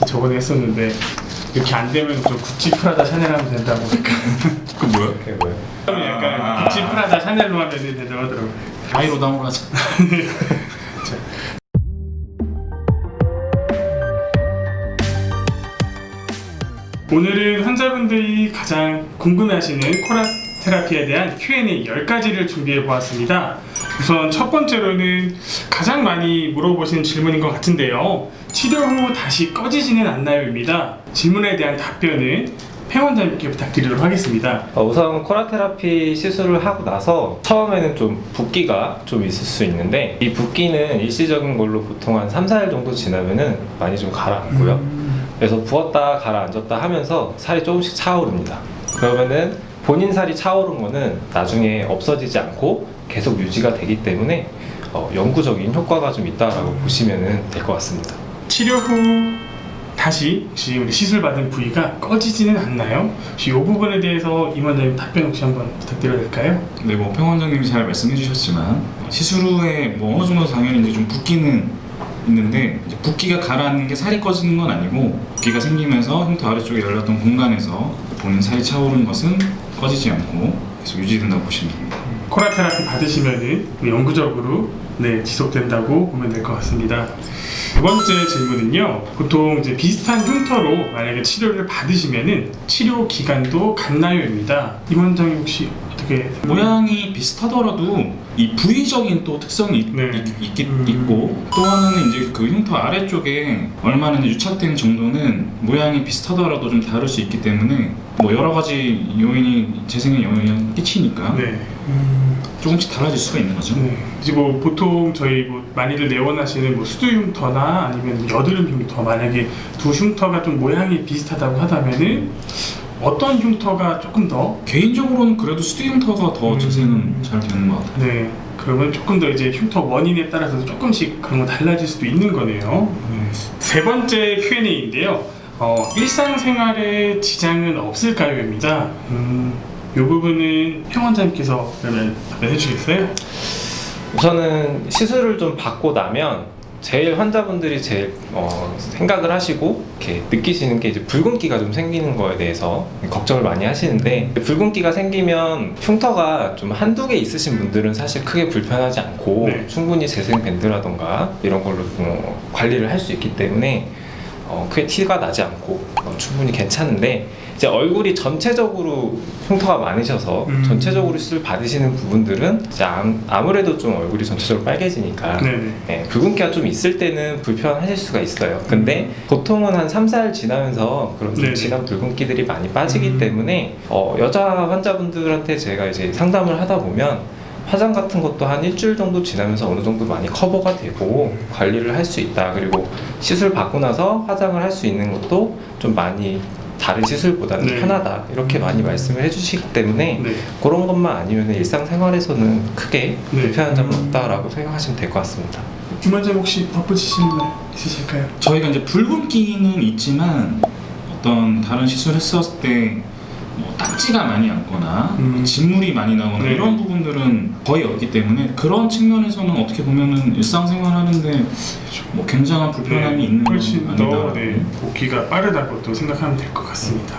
저번에 했었는데 이렇게 안 되면 좀 구찌 프라다 샤넬 하면 된다고. 그 뭐야? 그게 뭐야? 그러면 약간 구찌 프라다 샤넬로 하면 된다고 하더라고요. 아이로 다운을 하자. 오늘은 환자분들이 가장 궁금해하시는 코라 테라피에 대한 Q&A 10가지를 준비해 보았습니다. 우선 첫 번째로는 가장 많이 물어보시는 질문인 것 같은데요. 치료 후 다시 꺼지지는 않나요?입니다. 질문에 대한 답변은 팽 원장님께 부탁드리도록 하겠습니다. 우선 코라 테라피 시술을 하고 나서 처음에는 좀 붓기가 좀 있을 수 있는데 이 붓기는 일시적인 걸로 보통 한 3, 4일 정도 지나면은 많이 좀 가라앉고요. 그래서 부었다 가라앉았다 하면서 살이 조금씩 차오릅니다. 그러면은 본인 살이 차오른 거는 나중에 없어지지 않고 계속 유지가 되기 때문에 영구적인 효과가 좀 있다라고 보시면 될 것 같습니다. 치료 후 다시 혹시 우리 시술 받은 부위가 꺼지지는 않나요? 혹시 이 부분에 대해서 임 원장님 답변 혹시 한번 부탁드려도 될까요? 네, 뭐 팽 원장님이 잘 말씀해 주셨지만 시술 후에 뭐 어느 정도 당연히 이제 좀 붓기는 있는데 이제 붓기가 가라앉는 게 살이 꺼지는 건 아니고 붓기가 생기면서 흉터 아래쪽에 열렸던 공간에서 본인 살이 차오른 것은 꺼지지 않고 계속 유지된다고 보시면 됩니다. 코라 테라피 받으시면은 영구적으로 지속된다고 보면 될 것 같습니다. 두 번째 질문은요. 보통 이제 비슷한 흉터로 만약에 치료를 받으시면은 치료 기간도 같나요?입니다. 임 원장님 혹시 어떻게 모양이 비슷하더라도 이 부위적인 또 특성이 있고 또 하나는 이제 그 흉터 아래쪽에 얼마나 유착된 정도는 모양이 비슷하더라도 좀 다를 수 있기 때문에 뭐 여러 가지 요인이 재생에 영향을 끼치니까 조금씩 달라질 수가 있는 거죠. 이제 뭐 보통 저희 뭐 많이들 내원하시는 뭐 수두 흉터나 아니면 여드름 흉터, 만약에 두 흉터가 좀 모양이 비슷하다고 하다면은 어떤 흉터가 조금 더? 개인적으로는 그래도 수두 흉터가 더 재생은 잘 되는 것 같아요. 네, 그러면 조금 더 이제 흉터 원인에 따라서 조금씩 그런 거 달라질 수도 있는 거네요. 세 번째 Q&A인데요. 일상생활에 지장은 없을까요?입니다. 이 부분은 팽 원장님께서 그러면 답변해 주시겠어요? 우선은 시술을 좀 받고 나면 제일 환자분들이 제일 생각을 하시고 이렇게 느끼시는 게 이제 붉은기가 좀 생기는 거에 대해서 걱정을 많이 하시는데 붉은기가 생기면 흉터가 좀 한두 개 있으신 분들은 사실 크게 불편하지 않고 충분히 재생 밴드라던가 이런 걸로 관리를 할 수 있기 때문에 크게 티가 나지 않고 충분히 괜찮은데 이제 얼굴이 전체적으로 흉터가 많으셔서 전체적으로 시술 받으시는 부분들은 이제 아무래도 좀 얼굴이 전체적으로 빨개지니까 붉은기가 좀 있을 때는 불편하실 수가 있어요. 근데 보통은 한 3, 4일 지나면서 그런 좀 진한 붉은기들이 많이 빠지기 때문에 여자 환자분들한테 제가 이제 상담을 하다 보면 화장 같은 것도 한 일주일 정도 지나면서 어느 정도 많이 커버가 되고 관리를 할 수 있다. 그리고 시술 받고 나서 화장을 할 수 있는 것도 좀 많이 다른 시술보다는 편하다. 이렇게 많이 말씀을 해주시기 때문에 그런 것만 아니면 일상생활에서는 크게 불편한 점은 없다라고 생각하시면 될 것 같습니다. 김 원장님 혹시 덧붙이실 말 있으실까요? 저희가 이제 붉은기는 있지만 어떤 다른 시술했었을 때 뭐 딱지가 많이 남거나 진물이 많이 나거나 이런 부분들은 거의 없기 때문에 그런 측면에서는 어떻게 보면은 일상생활 하는데 뭐 굉장한 불편함이 있는 건 훨씬 아니다. 더 복귀가 빠르다고 또 생각하면 될 것 같습니다.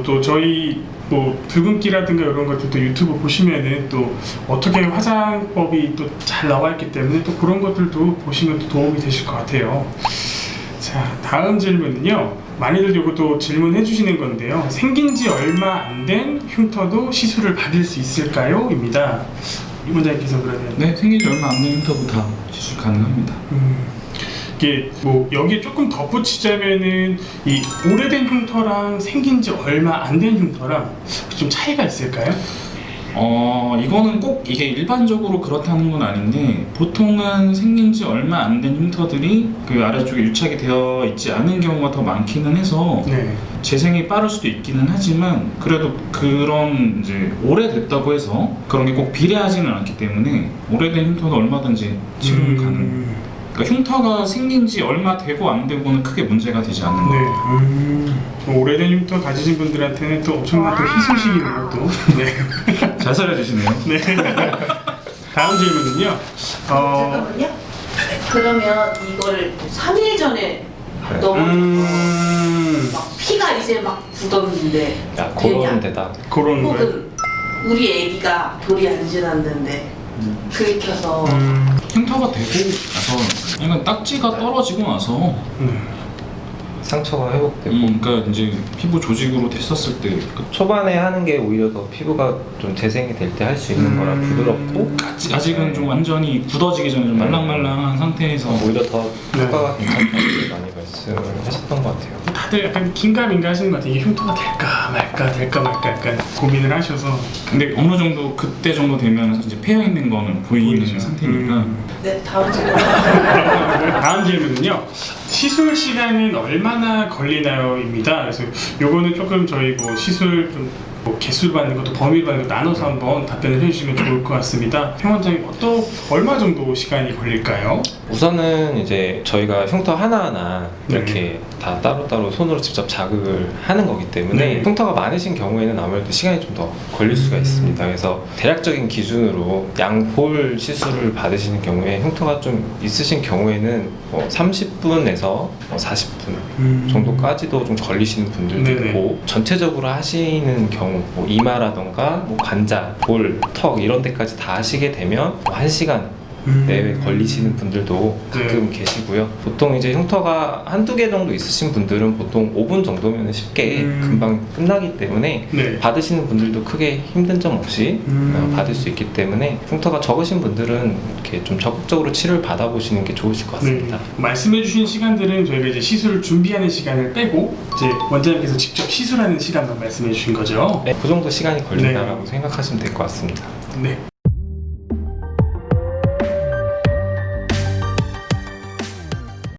또 저희 뭐 붉은기라든가 이런 것들도 유튜브 보시면은 또 어떻게 화장법이 또 잘 나와 있기 때문에 또 그런 것들도 보시면 또 도움이 되실 것 같아요. 자, 다음 질문은요. 많이들 이것도 질문해 주시는 건데요. 생긴 지 얼마 안 된 흉터도 시술을 받을 수 있을까요? 입니다. 임 원장님께서 그러면 네, 생긴 지 얼마 안 된 흉터도 다 시술 가능합니다. 이게 뭐 여기에 조금 덧붙이자면은 이 오래된 흉터랑 생긴 지 얼마 안 된 흉터랑 좀 차이가 있을까요? 이거는 꼭 이게 일반적으로 그렇다는 건 아닌데 보통은 생긴 지 얼마 안 된 흉터들이 그 아래쪽에 유착이 되어 있지 않은 경우가 더 많기는 해서 재생이 빠를 수도 있기는 하지만 그래도 그런 이제 오래됐다고 해서 그런 게 꼭 비례하지는 않기 때문에 오래된 흉터는 얼마든지 치료는 가능. 그러니까 흉터가 생긴 지 얼마 되고 안 되고는 크게 문제가 되지 않는 거예요. 오래된 흉터 가지신 분들한테는 또 엄청난 또 희소식이네요 또. 잘 살려주시네요. 다음 질문은요. 잠깐만요. 그러면 이걸 3일 전에 네. 막 피가 이제 막 굳었는데 야, 되냐? 그런 데다 그런 거예요. 혹은 우리 애기가 돌이 안 지났는데 긁혀서 흉터가 되고 나서 약간 딱지가 떨어지고 나서 상처가 회복되고 그러니까 이제 피부 조직으로 됐었을 때 초반에 하는 게 오히려 더 피부가 좀 재생이 될 때 할 수 있는 거라 부드럽고 아직은 좀 완전히 굳어지기 전에 좀 말랑말랑한 상태에서 오히려 더 네. 효과가 괜찮다고 많이 말씀을 하셨던 것 같아요. 다들 약간 긴가민가 하시는 것 같아요. 이게 흉터가 될까 말까 약간 고민을 하셔서. 근데 어느 정도 그때 정도 되면 이제 패여 있는 거는 보이는 보이죠. 상태니까 네, 다음 질문. 다음 질문은요. 시술 시간은 얼마나 걸리나요?입니다. 그래서 요거는 조금 저희 뭐 시술 뭐 개수를 받는 것도 범위를 받는 것도 나눠서 한번 답변을 해주시면 좋을 것 같습니다. 행 원장님 얼마 정도 시간이 걸릴까요? 우선은 이제 저희가 흉터 하나하나 이렇게 네. 다 따로따로 손으로 직접 자극을 하는 거기 때문에 네. 흉터가 많으신 경우에는 아무래도 시간이 좀 더 걸릴 수가 있습니다. 그래서 대략적인 기준으로 양볼 시술을 받으시는 경우에 흉터가 좀 있으신 경우에는 뭐 30분에서 40분 정도까지도 좀 걸리시는 분들도 네네. 있고 전체적으로 하시는 경우 뭐 이마라던가 뭐 관자, 볼, 턱 이런 데까지 다 하시게 되면 뭐 1시간 내외 걸리시는 분들도 가끔 계시고요. 보통 이제 흉터가 한두 개 정도 있으신 분들은 보통 5분 정도면 쉽게 금방 끝나기 때문에 네. 받으시는 분들도 크게 힘든 점 없이 받을 수 있기 때문에 흉터가 적으신 분들은 이렇게 좀 적극적으로 치료를 받아보시는 게 좋으실 것 같습니다. 네. 말씀해주신 시간들은 저희가 이제 시술을 준비하는 시간을 빼고 이제 원장님께서 직접 시술하는 시간만 말씀해주신 거죠. 네, 그 정도 시간이 걸린다라고 생각하시면 될 것 같습니다. 네.